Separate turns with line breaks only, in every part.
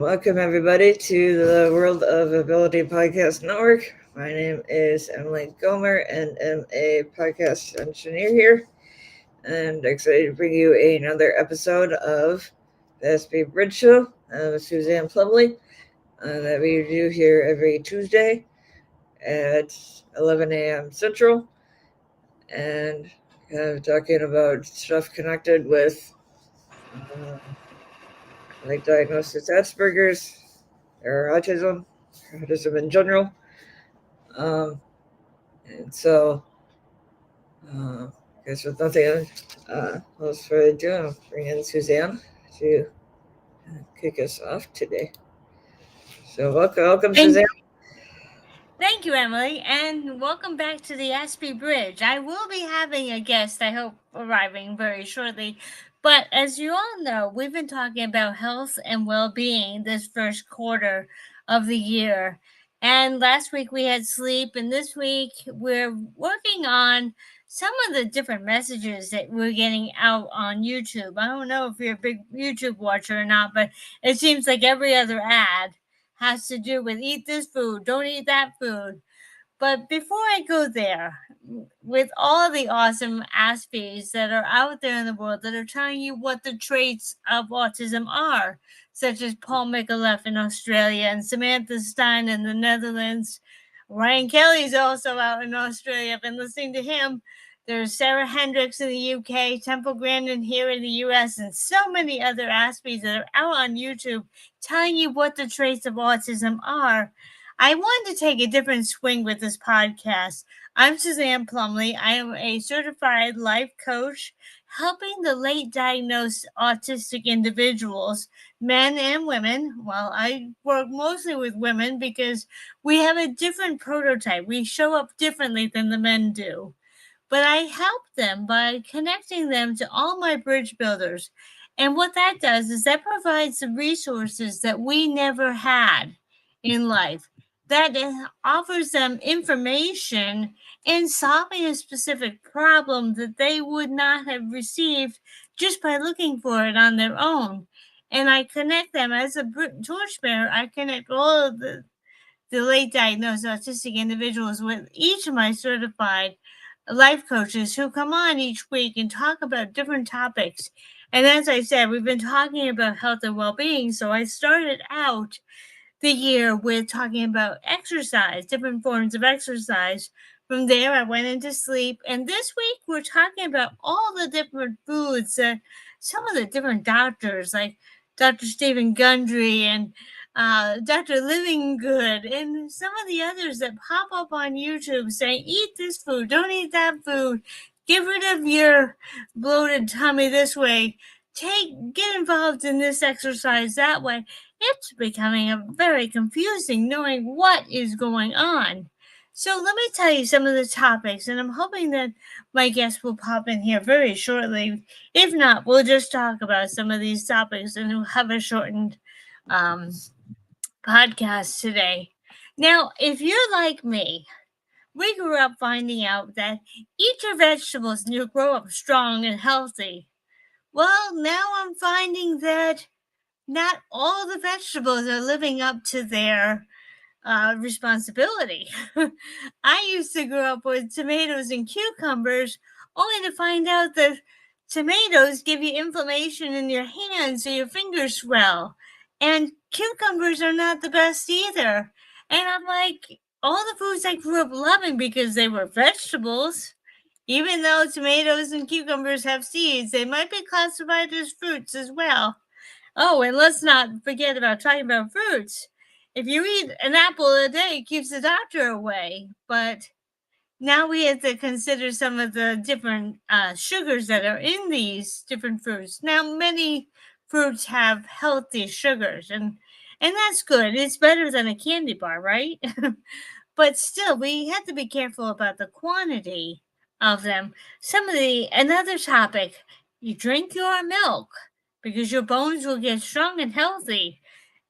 Welcome, everybody, to the World of Ability Podcast Network. My name is Emily Gomer, and am a podcast engineer here. And excited to bring you another episode of the SB Bridge Show with Suzanne Plumley that we do here every Tuesday at 11 a.m. Central. And talking about stuff connected with like diagnosis Asperger's or autism in general. Um, and so, I guess with nothing else further ado, I'll bring in Suzanne to kick us off today. So, welcome, Suzanne.
Thank you, Emily, and welcome back to the Aspie Bridge. I will be having a guest, I hope, arriving very shortly. But as you all know, we've been talking about health and well being this first quarter of the year. And last week we had sleep, and this week we're working on some of the different messages that we're getting out on YouTube. I don't know if you're a big YouTube watcher or not, but it seems like every other ad has to do with eat this food, don't eat that food. But before I go there, with all the awesome Aspies that are out there in the world that are telling you what the traits of autism are, such as Paul Micallef in Australia and Samantha Stein in the Netherlands. Ryan Kelly's also out in Australia. I've been listening to him. There's Sarah Hendricks in the UK, Temple Grandin here in the US, and so many other Aspies that are out on YouTube telling you what the traits of autism are. I wanted to take a different swing with this podcast. I'm Suzanne Plumley. I am a certified life coach helping the late diagnosed autistic individuals, men and women. Well, I work mostly with women because we have a different prototype. We show up differently than the men do. But I help them by connecting them to all my bridge builders. And what that does is that provides the resources that we never had in life. That offers them information in solving a specific problem that they would not have received just by looking for it on their own. And I connect them as a torchbearer. I connect all of the late diagnosed autistic individuals with each of my certified life coaches who come on each week and talk about different topics. And as I said, we've been talking about health and well being. So I started out the year with talking about exercise, different forms of exercise. From there, I went into sleep. And this week, we're talking about all the different foods that some of the different doctors, like Dr. Stephen Gundry and Dr. Living Good, and some of the others that pop up on YouTube saying, eat this food, don't eat that food, get rid of your bloated tummy this way, get involved in this exercise that way. It's becoming a very confusing knowing what is going on. So let me tell you some of the topics, and I'm hoping that my guest will pop in here very shortly. If not, we'll just talk about some of these topics and we'll have a shortened um, podcast today. Now, if you're like me, we grew up finding out that eat your vegetables and you'll grow up strong and healthy. Well, now I'm finding that not all the vegetables are living up to their responsibility. I used to grow up with tomatoes and cucumbers, only to find out that tomatoes give you inflammation in your hands so your fingers swell. And cucumbers are not the best either. And I'm like, all the foods I grew up loving because they were vegetables, even though tomatoes and cucumbers have seeds, they might be classified as fruits as well. Oh, and let's not forget about talking about fruits. If you eat an apple a day, it keeps the doctor away. But now we have to consider some of the different sugars that are in these different fruits. Now, many fruits have healthy sugars, and that's good. It's better than a candy bar, right? But still, we have to be careful about the quantity of them. Another topic, you drink your milk because your bones will get strong and healthy.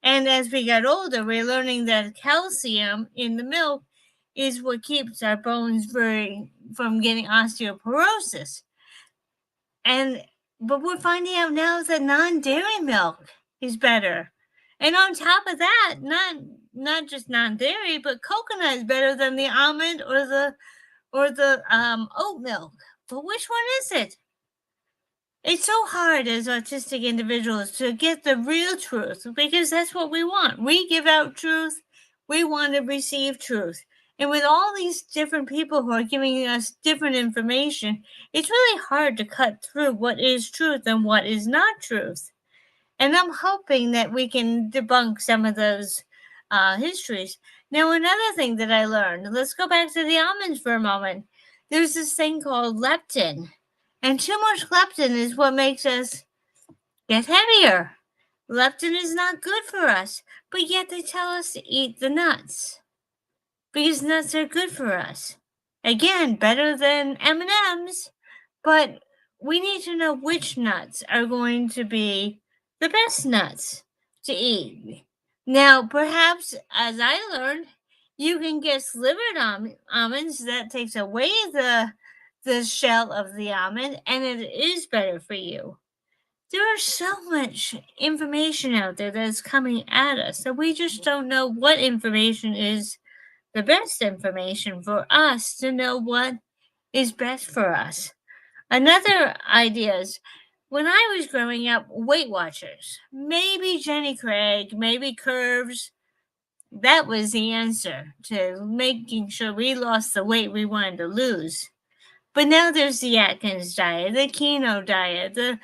And as we get older, we're learning that calcium in the milk is what keeps our bones from getting osteoporosis. And but we're finding out now that non-dairy milk is better. And on top of that, not just non-dairy, but coconut is better than the almond or the oat milk. But which one is it? It's so hard as autistic individuals to get the real truth because that's what we want. We give out truth, we want to receive truth. And with all these different people who are giving us different information, it's really hard to cut through what is truth and what is not truth. And I'm hoping that we can debunk some of those histories. Now, another thing that I learned, let's go back to the almonds for a moment. There's this thing called leptin, and too much leptin is what makes us get heavier. Leptin is not good for us, but yet they tell us to eat the nuts because nuts are good for us. Again, better than M&Ms, but we need to know which nuts are going to be the best nuts to eat. Now, perhaps, as I learned, you can get slivered almonds that takes away the shell of the almond, and it is better for you. There is so much information out there that is coming at us that we just don't know what information is the best information for us to know what is best for us. Another idea is when I was growing up, Weight Watchers, maybe Jenny Craig, maybe Curves, that was the answer to making sure we lost the weight we wanted to lose. But now there's the Atkins diet, the keto diet, the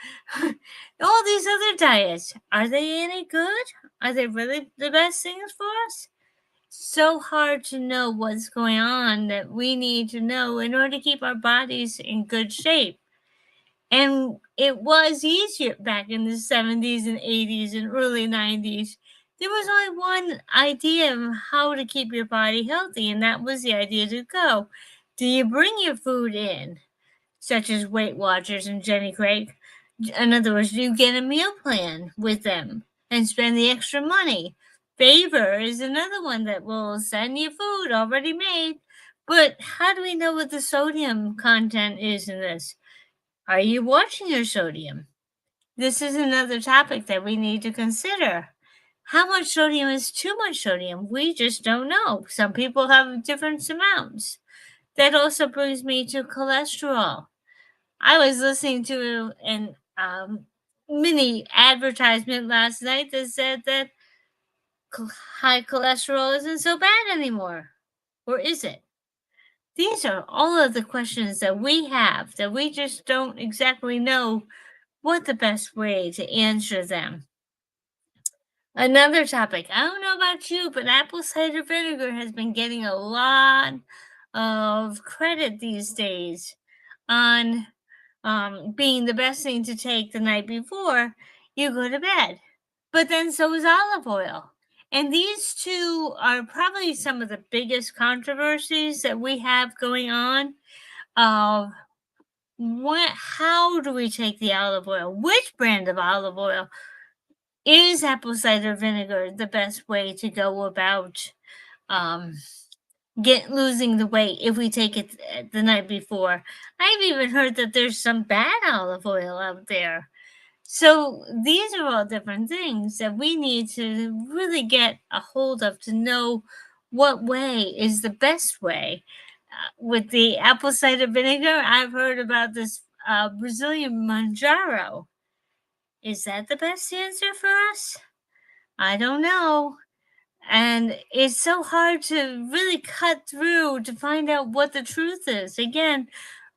all these other diets. Are they any good? Are they really the best things for us? So hard to know what's going on that we need to know in order to keep our bodies in good shape. And it was easier back in the 70s and 80s and early 90s. There was only one idea of how to keep your body healthy, and that was the idea to go. Do you bring your food in, such as Weight Watchers and Jenny Craig? In other words, do you get a meal plan with them and spend the extra money? Favor is another one that will send you food already made. But how do we know what the sodium content is in this? Are you watching your sodium? This is another topic that we need to consider. How much sodium is too much sodium? We just don't know. Some people have different amounts. That also brings me to cholesterol. I was listening to an mini advertisement last night that said that high cholesterol isn't so bad anymore. Or is it? These are all of the questions that we have that we just don't exactly know what the best way to answer them. Another topic. I don't know about you, but apple cider vinegar has been getting a lot of credit these days on being the best thing to take the night before you go to bed. But then so is olive oil. And these two are probably some of the biggest controversies that we have going on. Uh, how do we take the olive oil? Which brand of olive oil? Is apple cider vinegar the best way to go about um, losing the weight if we take it the night before? I've even heard that there's some bad olive oil out there. So these are all different things that we need to really get a hold of to know what way is the best way. With the apple cider vinegar, I've heard about this Brazilian Manjaro. Is that the best answer for us? I don't know. And it's so hard to really cut through to find out what the truth is. Again,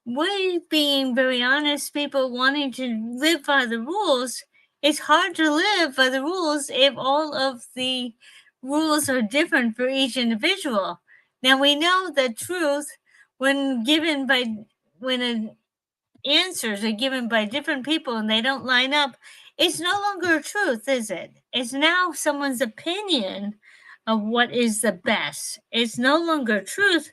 we being very honest people wanting to live by the rules, it's hard to live by the rules if all of the rules are different for each individual. Now we know that truth, when given by when answers are given by different people and they don't line up, it's no longer a truth, is it? It's now someone's opinion of what is the best. It's no longer truth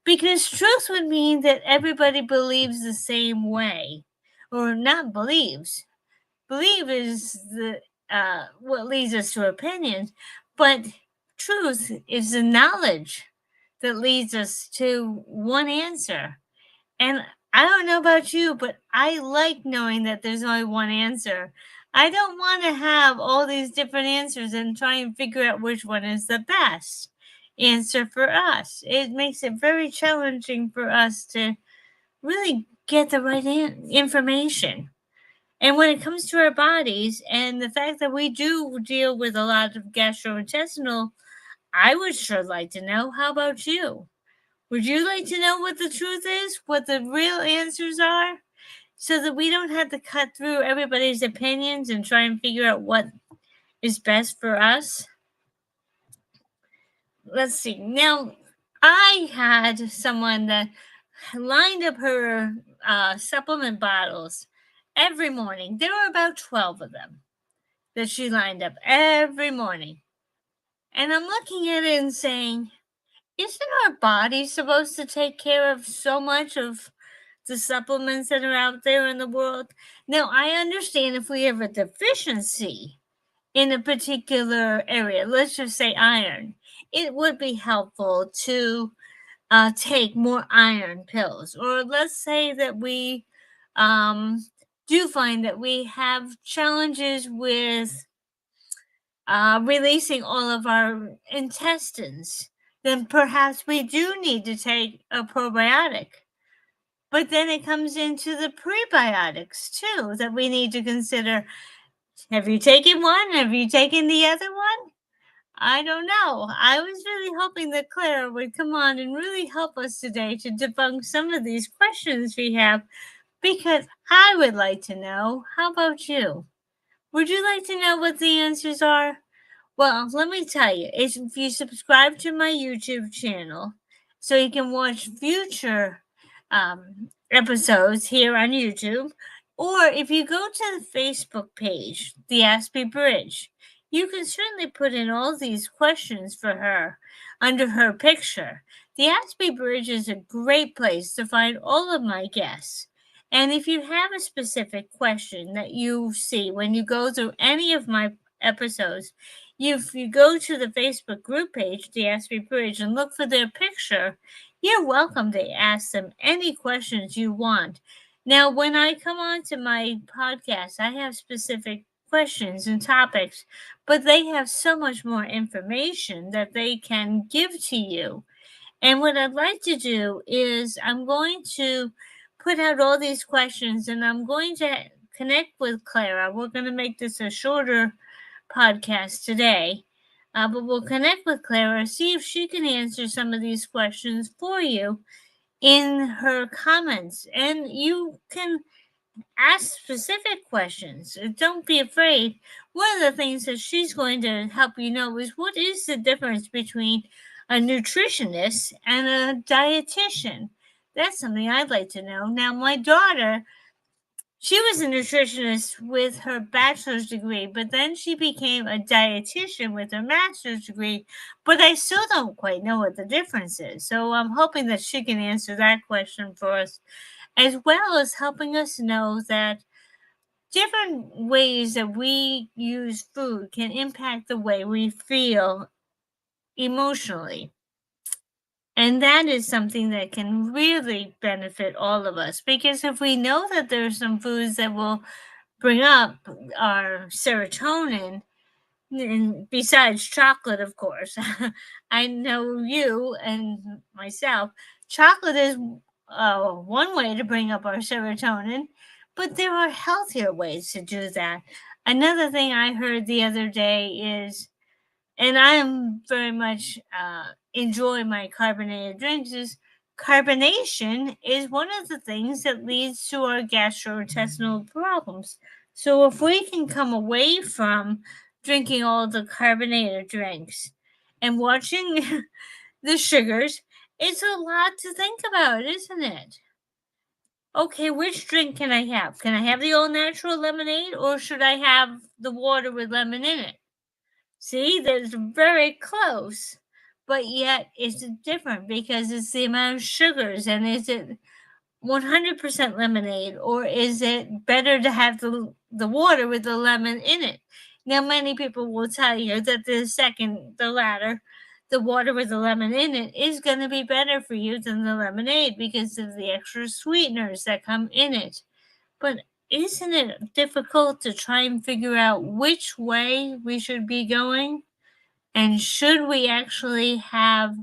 because truth would mean that everybody believes the same way, or not believes. Believe is the what leads us to opinions, but truth is the knowledge that leads us to one answer. And I don't know about you, but I like knowing that there's only one answer. I don't want to have all these different answers and try and figure out which one is the best answer for us. It makes it very challenging for us to really get the right information. And when it comes to our bodies and the fact that we do deal with a lot of gastrointestinal, I would sure like to know. How about you? Would you like to know what the truth is? What the real answers are? So that we don't have to cut through everybody's opinions and try and figure out what is best for us? Let's see. Now, I had someone that lined up her supplement bottles every morning. There were about 12 of them that she lined up every morning. And I'm looking at it and saying, isn't our body supposed to take care of so much of the supplements that are out there in the world? Now, I understand if we have a deficiency in a particular area, let's just say iron, it would be helpful to take more iron pills. Or let's say that we do find that we have challenges with releasing all of our intestines, then perhaps we do need to take a probiotic. But then it comes into the prebiotics too that we need to consider. Have you taken one? Have you taken the other one? I don't know. I was really hoping that Clara would come on and really help us today to debunk some of these questions we have because I would like to know. How about you? Would you like to know what the answers are? Well, let me tell you, if you subscribe to my YouTube channel so you can watch future episodes here on YouTube, or if you go to the Facebook page, the Aspie Bridge, you can certainly put in all these questions for her under her picture. The Aspie Bridge is a great place to find all of my guests. And if you have a specific question that you see when you go through any of my episodes, if you go to the Facebook group page, the Aspie Bridge, and look for their picture, you're welcome to ask them any questions you want. Now, when I come on to my podcast, I have specific questions and topics, but they have so much more information that they can give to you. And what I'd like to do is I'm going to put out all these questions and I'm going to connect with Clara. We're going to make this a shorter podcast today. But we'll connect with Clara, see if she can answer some of these questions for you in her comments. And you can ask specific questions. Don't be afraid. One of the things that she's going to help you know is what is the difference between a nutritionist and a dietitian. That's something I'd like to know. Now, my daughter, she was a nutritionist with her bachelor's degree, but then she became a dietitian with her master's degree. But I still don't quite know what the difference is. So I'm hoping that she can answer that question for us, as well as helping us know that different ways that we use food can impact the way we feel emotionally. And that is something that can really benefit all of us because if we know that there are some foods that will bring up our serotonin, and besides chocolate, of course, I know you and myself, chocolate is one way to bring up our serotonin, but there are healthier ways to do that. Another thing I heard the other day is, and I am very much enjoy my carbonated drinks, is carbonation is one of the things that leads to our gastrointestinal problems. So if we can come away from drinking all the carbonated drinks and watching the sugars, it's a lot to think about, isn't it? Okay, which drink can I have? Can I have the all natural lemonade or should I have the water with lemon in it? See, that's very close, but yet it's different because it's the amount of sugars. And is it 100% lemonade or is it better to have the water with the lemon in it? Now, many people will tell you that the latter, the water with the lemon in it, is going to be better for you than the lemonade because of the extra sweeteners that come in it. But isn't it difficult to try and figure out which way we should be going? And should we actually have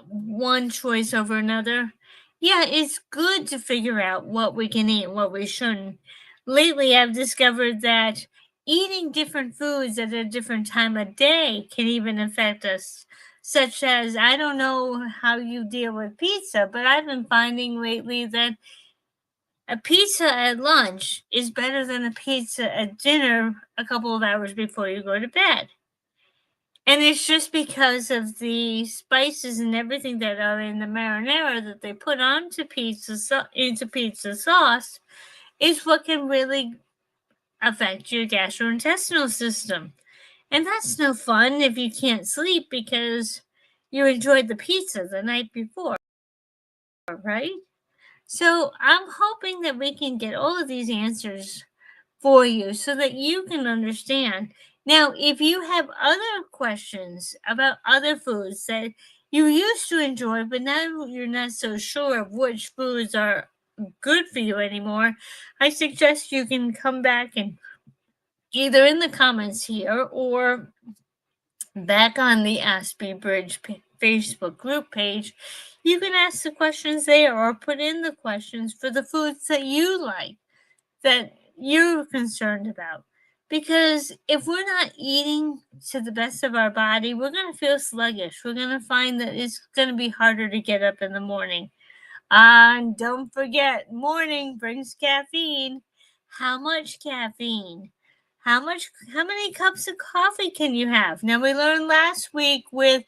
one choice over another? Yeah, it's good to figure out what we can eat and what we shouldn't. Lately, I've discovered that eating different foods at a different time of day can even affect us. Such as, I don't know how you deal with pizza, but I've been finding lately that a pizza at lunch is better than a pizza at dinner a couple of hours before you go to bed. And it's just because of the spices and everything that are in the marinara that they put onto into pizza sauce is what can really affect your gastrointestinal system. And that's no fun if you can't sleep because you enjoyed the pizza the night before, right? So I'm hoping that we can get all of these answers for you so that you can understand. Now, if you have other questions about other foods that you used to enjoy, but now you're not so sure of which foods are good for you anymore, I suggest you can come back and either in the comments here or back on the Aspie Bridge Facebook group page, you can ask the questions there or put in the questions for the foods that you like, that you're concerned about. Because if we're not eating to the best of our body, we're going to feel sluggish. We're going to find that it's going to be harder to get up in the morning. And don't forget, morning brings caffeine. How much caffeine? How many cups of coffee can you have? Now, we learned last week with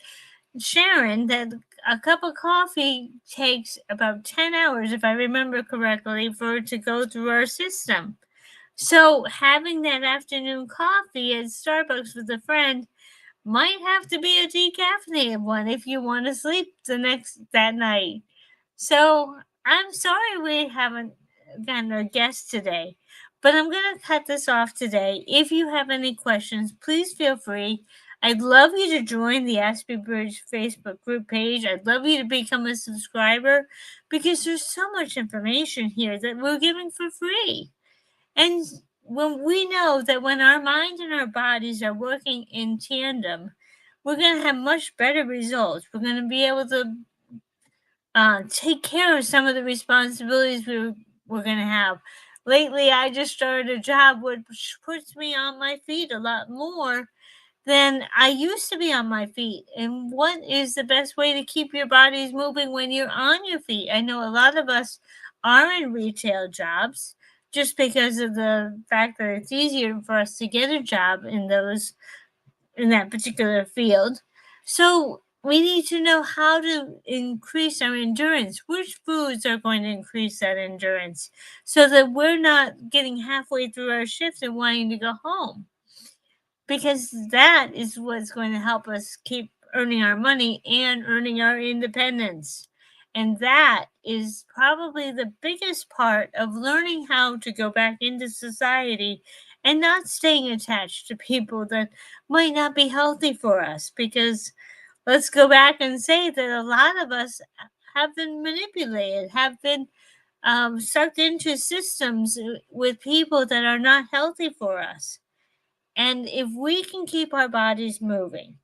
Sharon that a cup of coffee takes about 10 hours, if I remember correctly, for it to go through our system. So having that afternoon coffee at Starbucks with a friend might have to be a decaffeinated one if you want to sleep that night. So I'm sorry we haven't gotten a guest today, but I'm going to cut this off today. If you have any questions, please feel free. I'd love you to join the Aspie Bridge Facebook group page. I'd love you to become a subscriber because there's so much information here that we're giving for free. And when we know that when our mind and our bodies are working in tandem, we're going to have much better results. We're going to be able to take care of some of the responsibilities we're going to have. Lately, I just started a job which puts me on my feet a lot more than I used to be on my feet. And what is the best way to keep your bodies moving when you're on your feet? I know a lot of us are in retail jobs just because of the fact that it's easier for us to get a job in that particular field. So we need to know how to increase our endurance. Which foods are going to increase that endurance so that we're not getting halfway through our shift and wanting to go home? Because that is what's going to help us keep earning our money and earning our independence. And that is probably the biggest part of learning how to go back into society and not staying attached to people that might not be healthy for us. Because let's go back and say that a lot of us have been manipulated, have been sucked into systems with people that are not healthy for us. And if we can keep our bodies moving,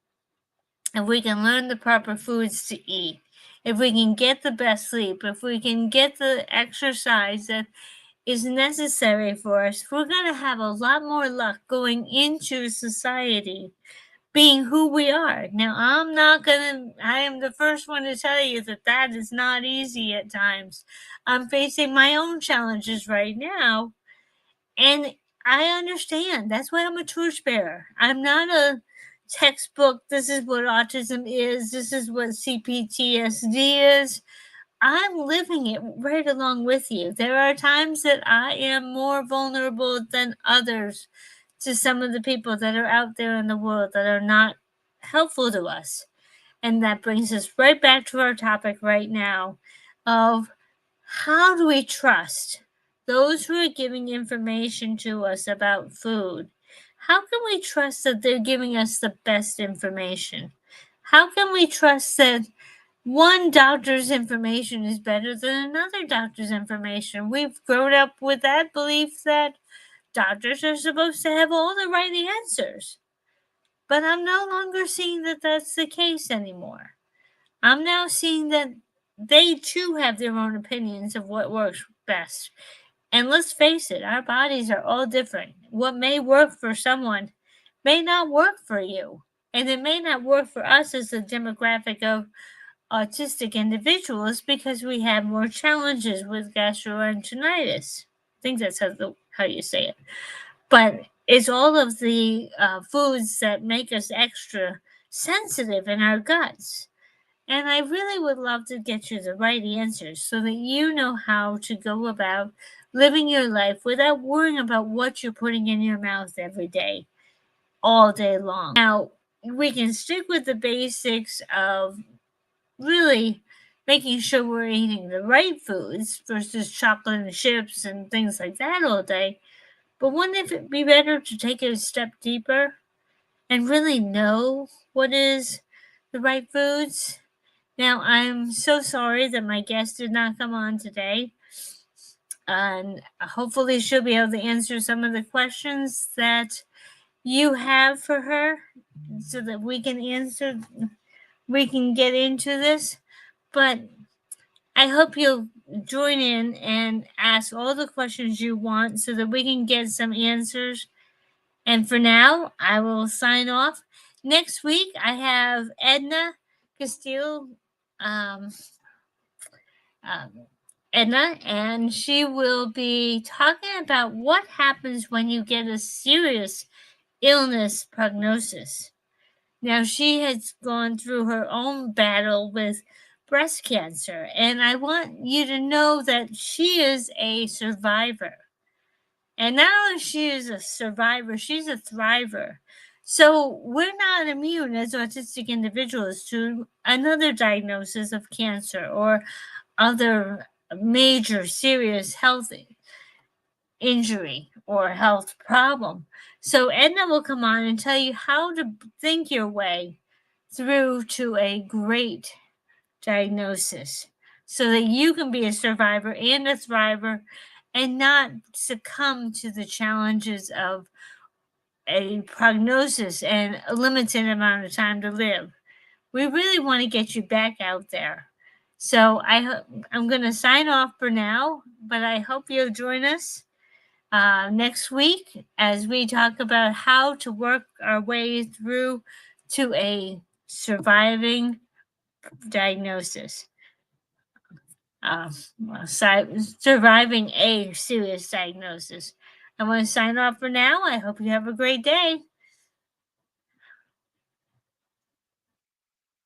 if we can learn the proper foods to eat, if we can get the best sleep, if we can get the exercise that is necessary for us, we're going to have a lot more luck going into society being who we are. Now, I am the first one to tell you that that is not easy at times. I'm facing my own challenges right now. And I understand. That's why I'm a torchbearer. I'm not a textbook. This is what autism is. This is what CPTSD is. I'm living it right along with you. There are times that I am more vulnerable than others to some of the people that are out there in the world that are not helpful to us. And that brings us right back to our topic right now of how do we trust those who are giving information to us about food? How can we trust that they're giving us the best information? How can we trust that one doctor's information is better than another doctor's information. We've grown up with that belief that doctors are supposed to have all the right answers. But I'm no longer seeing that that's the case anymore. I'm now seeing that they too have their own opinions of what works best. And let's face it, our bodies are all different. What may work for someone may not work for you. And it may not work for us as a demographic of autistic individuals because we have more challenges with gastroenteritis. I think that's how you say it. But it's all of the foods that make us extra sensitive in our guts. And I really would love to get you the right answers so that you know how to go about living your life without worrying about what you're putting in your mouth every day, all day long. Now, we can stick with the basics of really making sure we're eating the right foods versus chocolate and chips and things like that all day. But wouldn't it be better to take it a step deeper and really know what is the right foods? Now, I'm so sorry that my guest did not come on today. And hopefully, she'll be able to answer some of the questions that you have for her so that we can get into this. But I hope you'll join in and ask all the questions you want so that we can get some answers. And for now, I will sign off. Next week, I have Edna Castile. Um, um, Edna, and she will be talking about what happens when you get a serious illness prognosis. Now, she has gone through her own battle with breast cancer, and I want you to know that she is a survivor. And not only she is a survivor, she's a thriver. So we're not immune as autistic individuals to another diagnosis of cancer or other major serious health injury or health problem. So Edna will come on and tell you how to think your way through to a great diagnosis so that you can be a survivor and a thriver and not succumb to the challenges of a prognosis and a limited amount of time to live. We really want to get you back out there. So I'm going to sign off for now, but I hope you'll join us next week as we talk about how to work our way through to a surviving diagnosis, uh, surviving a serious diagnosis. I want to sign off for now. I hope you have a great day.